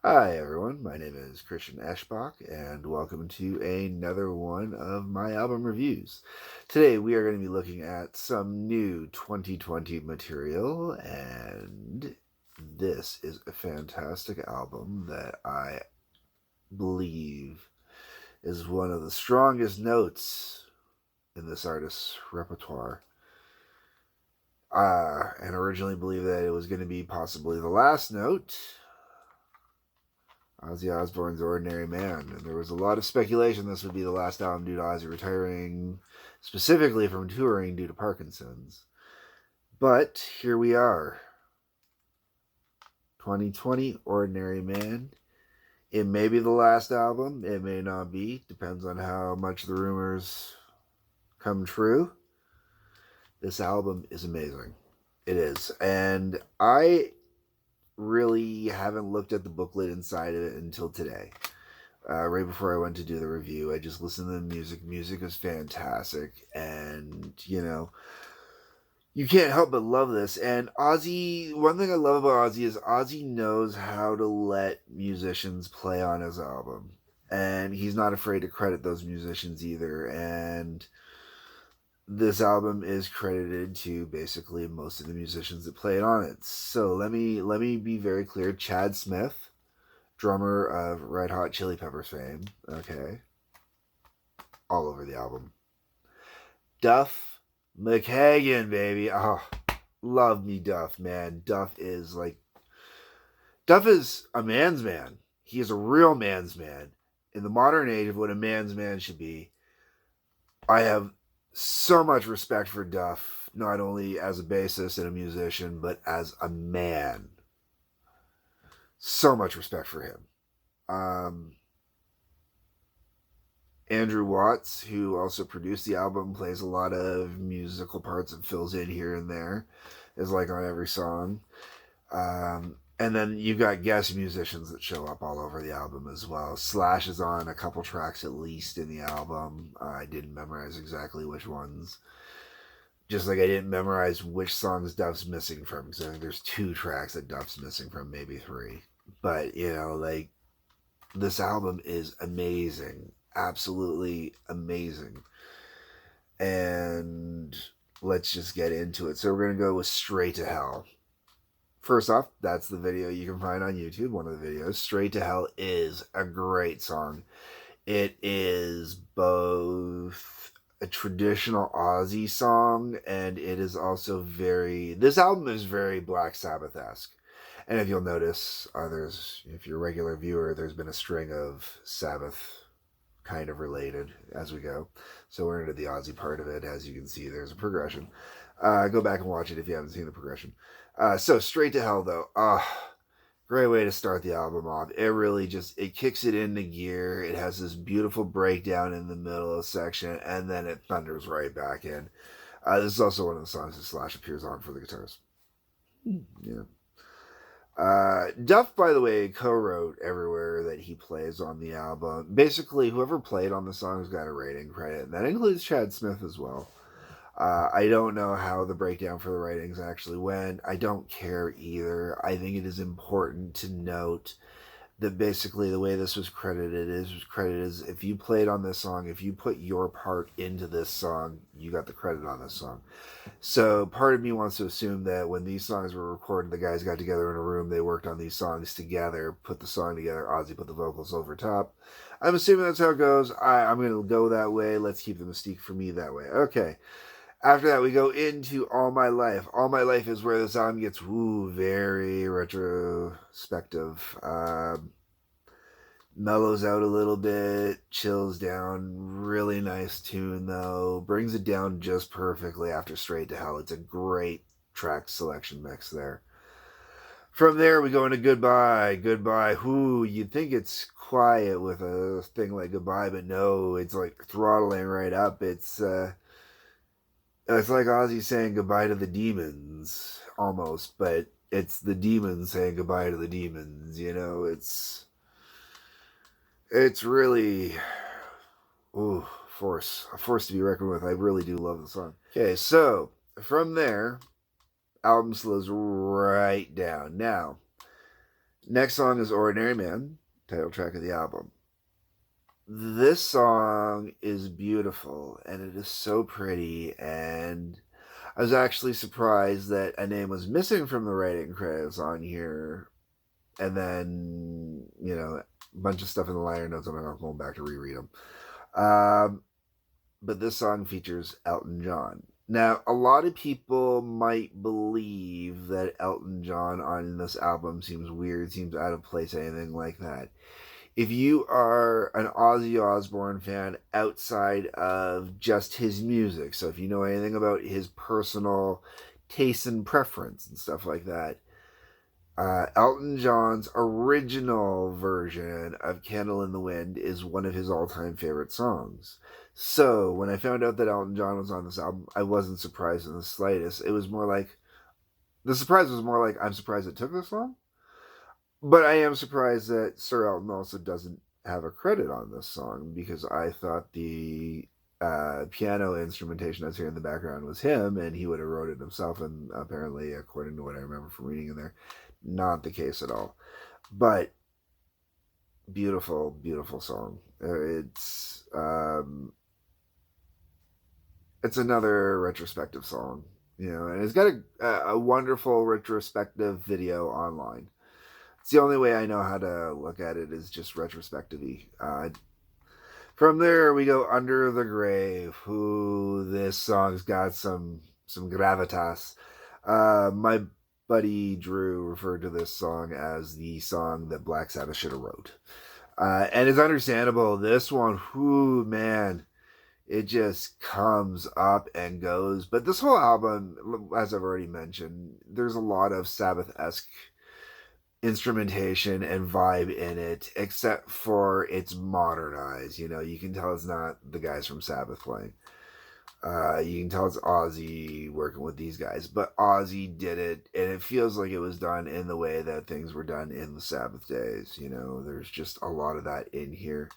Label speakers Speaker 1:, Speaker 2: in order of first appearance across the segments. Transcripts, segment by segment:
Speaker 1: Hi everyone, my name is Christian Eschbach and welcome to another one of my album reviews. Today we are going to be looking at some new 2020 material, and this is a fantastic album that I believe is one of the strongest notes in this artist's repertoire. And originally believed that it was going to be possibly the last note, Ozzy Osbourne's Ordinary Man. And there was a lot of speculation this would be the last album due to Ozzy retiring, specifically from touring due to Parkinson's. But here we are. 2020, Ordinary Man. It may be the last album, it may not be. Depends on how much the rumors come true. This album is amazing. It is. And I really haven't looked at the booklet inside of it until today. Right before I went to do the review, I just listened to the music. Music is fantastic, and you can't help but love this. And Ozzy, one thing I love about Ozzy is Ozzy knows how to let musicians play on his album, and he's not afraid to credit those musicians either. And this album is credited to basically most of the musicians that played on it. So let me be very clear. Chad Smith, drummer of Red Hot Chili Peppers fame, okay, all over the album. Duff McKagan, baby. Oh, love me Duff, man. Duff is a man's man. He is a real man's man. In the modern age of what a man's man should be, I have so much respect for Duff, not only as a bassist and a musician, but as a man. So much respect for him. Andrew Watts, who also produced the album, plays a lot of musical parts and fills in here and there, is like on every song. And then you've got guest musicians that show up all over the album as well. Slash is on a couple tracks at least in the album. I didn't memorize exactly which ones. Just like I didn't memorize which songs Duff's missing from, because I think there's 2 tracks that Duff's missing from, maybe 3. But, this album is amazing. Absolutely amazing. And let's just get into it. So we're going to go with Straight to Hell. First off, that's the video you can find on YouTube, one of the videos. Straight to Hell is a great song. It is both a traditional Ozzy song, and it is also this album is very Black Sabbath-esque. And if you'll notice, if you're a regular viewer, there's been a string of Sabbath kind of related as we go. So we're into the Ozzy part of it. As you can see, there's a progression. Go back and watch it if you haven't seen the progression. So Straight to Hell, though. Great way to start the album off. It really it kicks it into gear. It has this beautiful breakdown in the middle of the section, and then it thunders right back in. This is also one of the songs that Slash appears on for the guitars. Yeah. Duff, by the way, co-wrote everywhere that he plays on the album. Basically, whoever played on the songs got a rating credit, and that includes Chad Smith as well. I don't know how the breakdown for the ratings actually went. I don't care either. I think it is important to note that basically the way this was credited is if you played on this song, if you put your part into this song, you got the credit on this song. So part of me wants to assume that when these songs were recorded, the guys got together in a room, they worked on these songs together, put the song together, Ozzy put the vocals over top. I'm assuming that's how it goes. I'm going to go that way. Let's keep the mystique for me that way. Okay. After that, we go into All My Life. All My Life is where the album gets very retrospective. Mellows out a little bit, chills down. Really nice tune, though. Brings it down just perfectly after Straight to Hell. It's a great track selection mix there. From there, we go into Goodbye. Goodbye. You'd think it's quiet with a thing like Goodbye, but no, it's like throttling right up. It's like Ozzy saying goodbye to the demons, almost, but it's the demons saying goodbye to the demons, It's really, a force to be reckoned with. I really do love the song. Okay, so, from there, album slows right down. Now, Next song is Ordinary Man, title track of the album. This song is beautiful and it is so pretty, and I was actually surprised that a name was missing from the writing credits on here. And then, a bunch of stuff in the liner notes. I'm not going back to reread them. But this song features Elton John. Now, a lot of people might believe that Elton John on this album seems weird, seems out of place, anything like that. If you are an Ozzy Osbourne fan outside of just his music, so if you know anything about his personal taste and preference and stuff like that, Elton John's original version of Candle in the Wind is one of his all-time favorite songs. So when I found out that Elton John was on this album, I wasn't surprised in the slightest. It was more like, the surprise was more like, I'm surprised it took this long. But I am surprised that Sir Elton also doesn't have a credit on this song, because I thought the piano instrumentation I was hearing in the background was him, and he would have wrote it himself. And apparently, according to what I remember from reading in there, not the case at all. But beautiful, beautiful song. It's another retrospective song, and it's got a wonderful retrospective video online. It's the only way I know how to look at it, is just retrospectively. From there, we go Under the Grave. Who This song's got some gravitas. My buddy Drew referred to this song as the song that Black Sabbath should have wrote. And it's understandable. This one, whoo, man, it just comes up and goes. But this whole album, as I've already mentioned, there's a lot of Sabbath-esque instrumentation and vibe in it, except for it's modernized. You can tell it's not the guys from Sabbath playing. You can tell it's Ozzy working with these guys, but Ozzy did it, and it feels like it was done in the way that things were done in the Sabbath days. There's just a lot of that in here.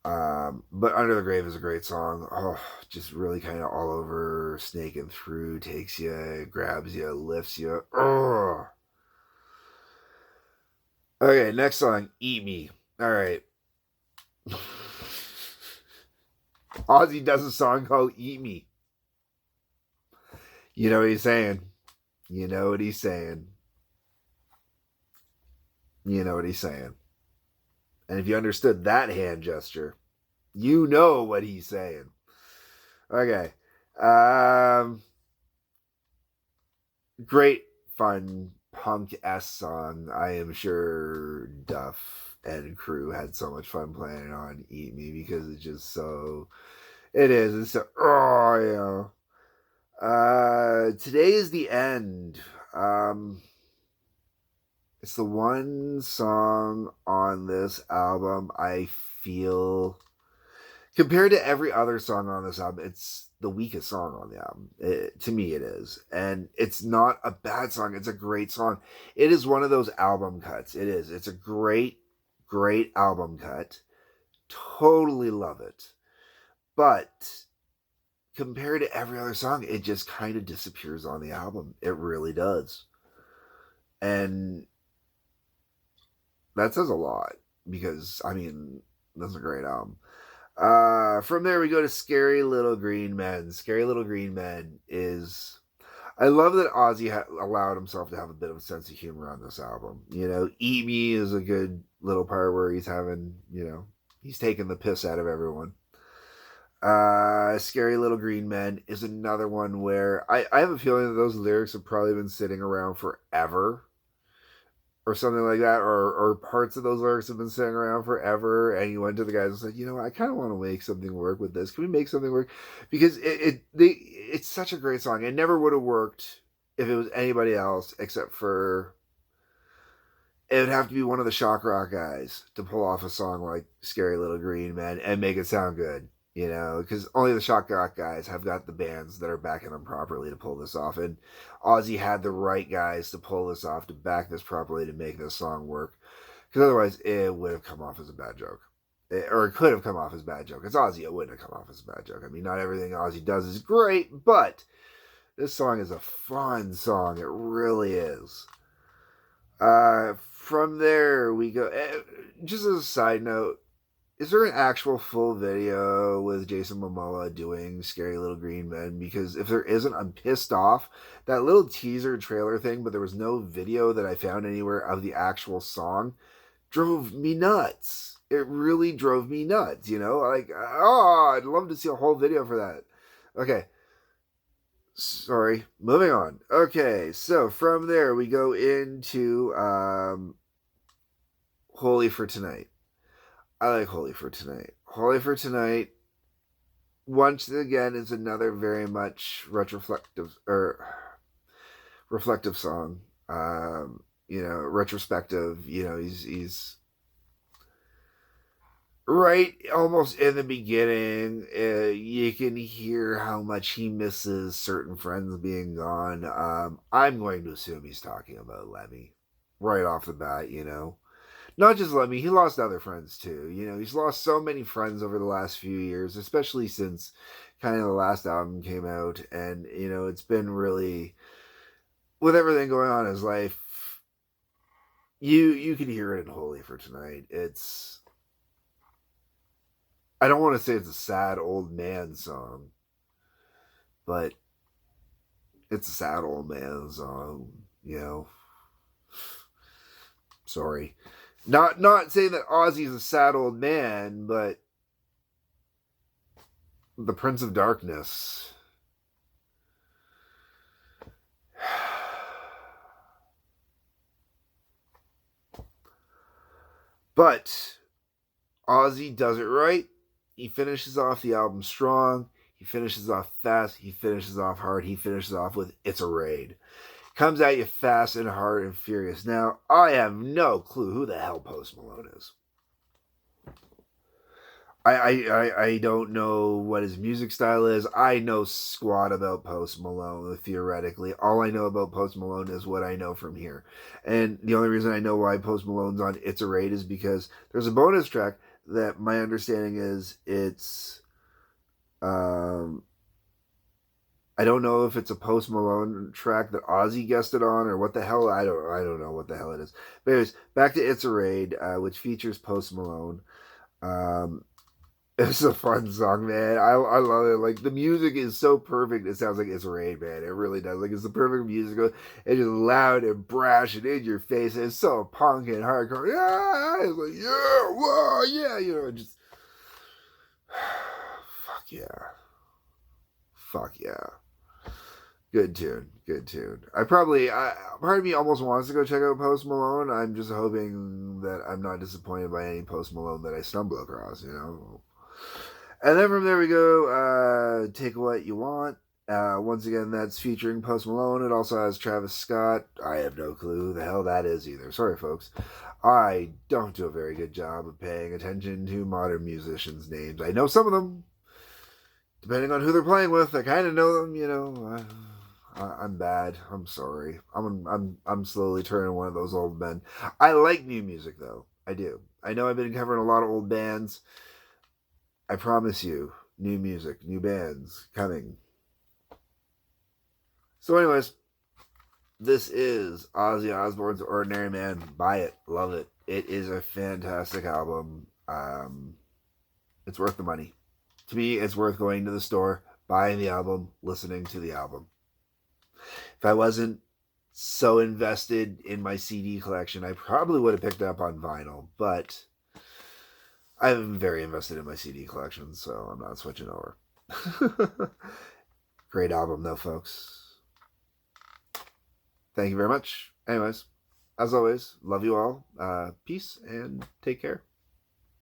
Speaker 1: But Under the Grave is a great song. Oh, just really kind of all over, snaking through, takes you, grabs you, lifts you. Oh. Okay, next song, Eat Me. All right. Ozzy does a song called Eat Me. You know what he's saying. You know what he's saying. You know what he's saying. And if you understood that hand gesture, you know what he's saying. Okay. Great, fun, punk-esque song. I am sure Duff and crew had so much fun playing on Eat Me, because it's just so... It's so... Oh, yeah. Today is the End. It's the one song on this album I feel, compared to every other song on this album, it's the weakest song on the album. To me, it is. And it's not a bad song. It's a great song. It is one of those album cuts. It is. It's a great, great album cut. Totally love it. But compared to every other song, it just kind of disappears on the album. It really does. And that says a lot, because, that's a great album. From there, we go to Scary Little Green Men. Scary Little Green Men is... I love that Ozzy allowed himself to have a bit of a sense of humor on this album. Eat Me is a good little part where he's having, he's taking the piss out of everyone. Scary Little Green Men is another one where I have a feeling that those lyrics have probably been sitting around forever, or something like that, or parts of those lyrics have been sitting around forever, and you went to the guys and said, I kind of want to make something work with this. Can we make something work? Because it's such a great song. It never would have worked if it was anybody else, except for, it would have to be one of the shock rock guys to pull off a song like Scary Little Green Men and make it sound good. Because only the shock rock guys have got the bands that are backing them properly to pull this off. And Ozzy had the right guys to pull this off, to back this properly, to make this song work. Because otherwise, it would have come off as a bad joke. Or it could have come off as a bad joke. It's Ozzy, it wouldn't have come off as a bad joke. Not everything Ozzy does is great, but this song is a fun song. It really is. From there, we go. Just as a side note, is there an actual full video with Jason Momoa doing Scary Little Green Men? Because if there isn't, I'm pissed off. That little teaser trailer thing, but there was no video that I found anywhere of the actual song, drove me nuts. It really drove me nuts, you know? Like, oh, I'd love to see a whole video for that. Okay. Sorry. Moving on. Okay, so from there we go into Holy for Tonight. I like Holy for Tonight. Holy for Tonight, once again, is another very much retroflective or reflective song. Retrospective. He's right almost in the beginning. You can hear how much he misses certain friends being gone. I'm going to assume he's talking about Lemmy right off the bat. Not just Lemmy, he lost other friends too. He's lost so many friends over the last few years, especially since kind of the last album came out. And, it's been really, with everything going on in his life, you can hear it in Holy for Tonight. I don't want to say it's a sad old man song, but it's a sad old man song, Sorry. Not saying that Ozzy's a sad old man, but the Prince of Darkness. But Ozzy does it right. He finishes off the album strong. He finishes off fast. He finishes off hard. He finishes off with It's a Raid. Comes at you fast and hard and furious. Now, I have no clue who the hell Post Malone is. I don't know what his music style is. I know squat about Post Malone, theoretically. All I know about Post Malone is what I know from here. And the only reason I know why Post Malone's on It's a Raid is because there's a bonus track that my understanding is it's... I don't know if it's a Post Malone track that Ozzy guested on or what the hell. I don't know what the hell it is. But anyways, back to It's a Raid, which features Post Malone. It's a fun song, man. I love it. Like, the music is so perfect. It sounds like It's a Raid, man. It really does. Like, it's the perfect music. It's just loud and brash and in your face. It's so punk and hardcore. Yeah, it's like, yeah, whoa, yeah, just fuck yeah. Fuck yeah. Good tune. Part of me almost wants to go check out Post Malone. I'm just hoping that I'm not disappointed by any Post Malone that I stumble across, And then from there we go, Take What You Want. Once again, that's featuring Post Malone. It also has Travis Scott. I have no clue who the hell that is either. Sorry, folks. I don't do a very good job of paying attention to modern musicians' names. I know some of them. Depending on who they're playing with, I kind of know them, I'm bad. I'm sorry. I'm slowly turning one of those old men. I like new music, though. I do. I know I've been covering a lot of old bands. I promise you, new music, new bands coming. So anyways, this is Ozzy Osbourne's Ordinary Man. Buy it. Love it. It is a fantastic album. It's worth the money. To me, it's worth going to the store, buying the album, listening to the album. If I wasn't so invested in my CD collection, I probably would have picked it up on vinyl, but I'm very invested in my CD collection, so I'm not switching over. Great album, though, folks. Thank you very much. Anyways, as always, love you all. Peace and take care.